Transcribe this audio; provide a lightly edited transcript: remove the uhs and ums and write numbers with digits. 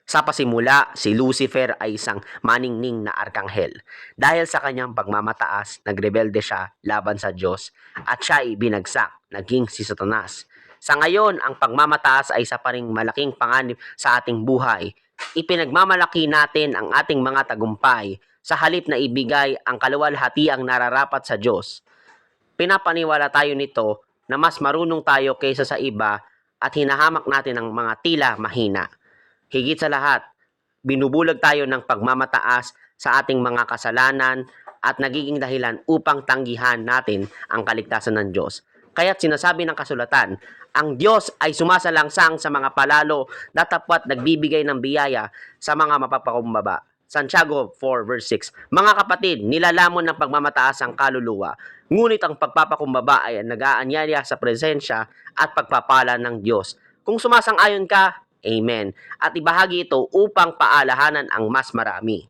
Sa pasimula, si Lucifer ay isang maningning na arkanghel. Dahil sa kanyang pagmamataas, nagrebelde siya laban sa Diyos at siya ay binagsak, naging si Satanas. Sa ngayon, ang pagmamataas ay isa pa ring malaking panganib sa ating buhay. Ipinagmamalaki natin ang ating mga tagumpay sa halip na ibigay ang kaluwalhatiang nararapat sa Diyos. Pinapaniwala tayo nito na mas marunong tayo kaysa sa iba at hinahamak natin ang mga tila mahina. Higit sa lahat, binubulag tayo ng pagmamataas sa ating mga kasalanan at nagiging dahilan upang tanggihan natin ang kaligtasan ng Diyos. Kaya't sinasabi ng kasulatan, ang Diyos ay sumasalangsang sa mga palalo na tapat nagbibigay ng biyaya sa mga mapapakumbaba. Santiago 4 verse 6. Mga kapatid, nilalamon ng pagmamataas ang kaluluwa, ngunit ang pagpapakumbaba ay nag-aanyaya sa presensya at pagpapala ng Diyos. Kung sumasang-ayon ka, Amen. At ibahagi ito upang paalahanan ang mas marami.